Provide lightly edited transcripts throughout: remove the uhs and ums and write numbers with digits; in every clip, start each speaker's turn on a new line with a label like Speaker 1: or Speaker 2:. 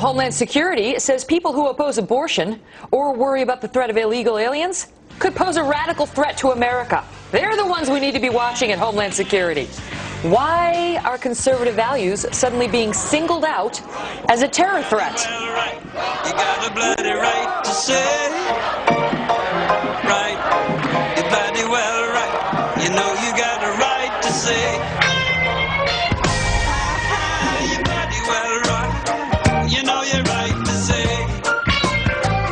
Speaker 1: Homeland Security says people who oppose abortion or worry about the threat of illegal aliens could pose a radical threat to America. They're the ones we need to be watching at Homeland Security. Why are conservative values suddenly being singled out as a terror threat?
Speaker 2: You got a bloody right to say, right, you're bloody well right. You know you got a right to say, you're bloody well right. You know you're right to say.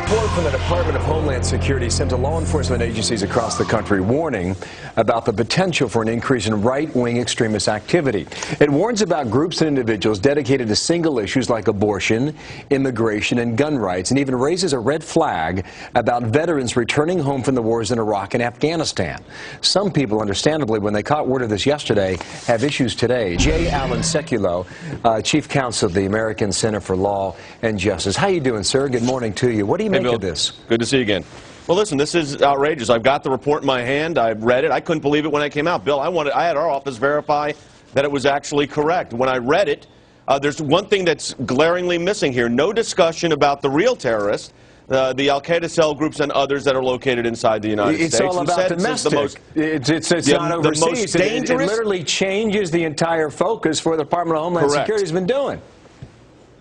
Speaker 3: Report from the Department of Homeland Security sent to law enforcement agencies across the country warning about the potential for an increase in right-wing extremist activity. It warns about groups and individuals dedicated to single issues like abortion, immigration, and gun rights, and even raises a red flag about veterans returning home from the wars in Iraq and Afghanistan. Some people, understandably, when they caught word of this yesterday, have issues today. J. Alan Sekulow, Chief Counsel of the American Center for Law and Justice. How you doing, sir? Good morning to you. What do you make
Speaker 4: Bill,
Speaker 3: of this?
Speaker 4: Good to see you again. Well, listen, this is outrageous. I've got the report in my hand. I've read it. I couldn't believe it when it came out. Bill, I had our office verify that it was actually correct. When I read it, there's one thing that's glaringly missing here. No discussion about the real terrorists, the al-Qaeda cell groups and others that are located inside the United States.
Speaker 3: It's all about domestic. It's not overseas. It literally changes the entire focus for the Department of Homeland Security has been doing.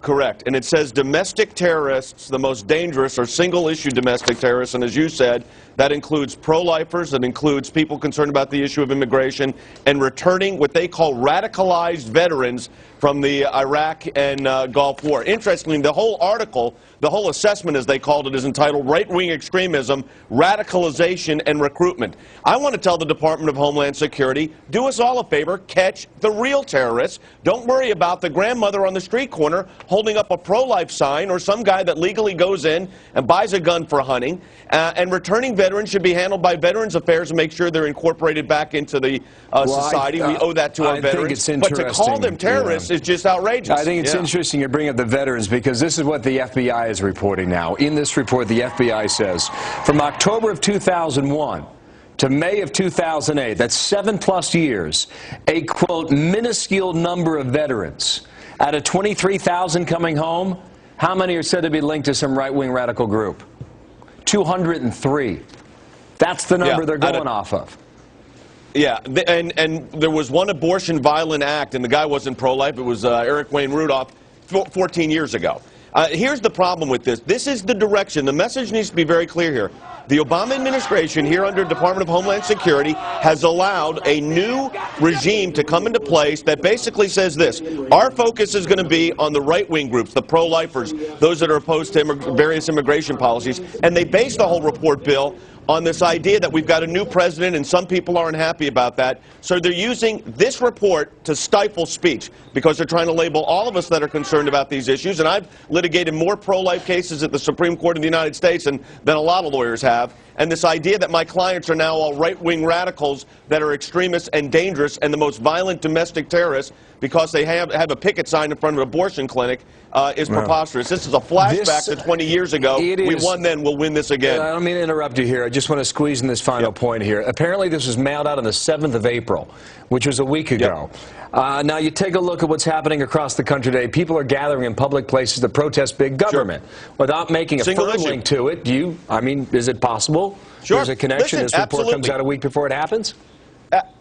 Speaker 4: Correct. And it says domestic terrorists, the most dangerous are single-issue domestic terrorists. And as you said, that includes pro-lifers, that includes people concerned about the issue of immigration, and returning what they call radicalized veterans from the Iraq and Gulf War. Interestingly, the whole article, the whole assessment, as they called it, is entitled Right-Wing Extremism, Radicalization, and Recruitment. I want to tell the Department of Homeland Security, do us all a favor, catch the real terrorists. Don't worry about the grandmother on the street corner holding up a pro-life sign or some guy that legally goes in and buys a gun for hunting. And returning veterans should be handled by Veterans Affairs and make sure they're incorporated back into the society. We owe that to our veterans. But to call them terrorists is just outrageous.
Speaker 3: I think it's interesting you bring up the veterans because this is what the FBI is reporting now. In this report, the FBI says from October of 2001 to May of 2008, that's 7+ years, a, quote, minuscule number of veterans. Out of 23,000 coming home, how many are said to be linked to some right-wing radical group? 203. That's the number they're going off of.
Speaker 4: Yeah, and there was one abortion violent act, and the guy wasn't pro-life. It was Eric Wayne Rudolph 14 years ago. Here's the problem with this. This is the direction. The message needs to be very clear here. The Obama administration here under Department of Homeland Security has allowed a new regime to come into place that basically says this. Our focus is going to be on the right-wing groups, the pro-lifers, those that are opposed to various immigration policies. And they base the whole report, Bill, on this idea that we've got a new president and some people aren't happy about that. So they're using this report to stifle speech because they're trying to label all of us that are concerned about these issues. And I've litigated more pro-life cases at the Supreme Court of the United States than a lot of lawyers have. And this idea that my clients are now all right-wing radicals that are extremists and dangerous and the most violent domestic terrorists because they have a picket sign in front of an abortion clinic is preposterous. This is a flashback to 20 years ago. We won then, we'll win this again.
Speaker 3: I don't mean to interrupt you here. I just want to squeeze in this final point here. Apparently this was mailed out on the 7th of April, which was a week ago. Now you take a look at what's happening across the country today. People are gathering in public places to protest big government without making a firm link to it. Is it possible? There's a connection. This report comes out a week before it happens?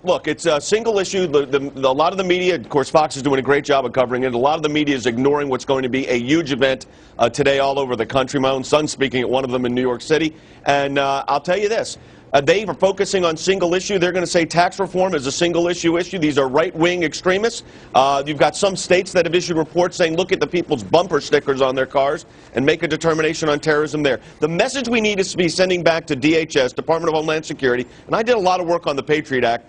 Speaker 4: Look, it's a single issue. A lot of the media, of course, Fox is doing a great job of covering it. A lot of the media is ignoring what's going to be a huge event today all over the country. My own son's speaking at one of them in New York City. And I'll tell you this. They are focusing on single issue. They're going to say tax reform is a single issue. These are right-wing extremists. You've got some states that have issued reports saying, look at the people's bumper stickers on their cars and make a determination on terrorism there. The message we need is to be sending back to DHS, Department of Homeland Security, and I did a lot of work on the Patriot Act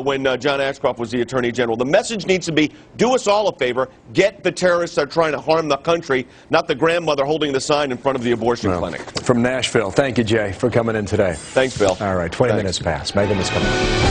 Speaker 4: when John Ashcroft was the Attorney General. The message needs to be, do us all a favor, get the terrorists that are trying to harm the country, not the grandmother holding the sign in front of the abortion clinic.
Speaker 3: From Nashville, thank you, Jay, for coming in today.
Speaker 4: Thanks, Bill.
Speaker 3: All right, 20 minutes past. Megan is coming.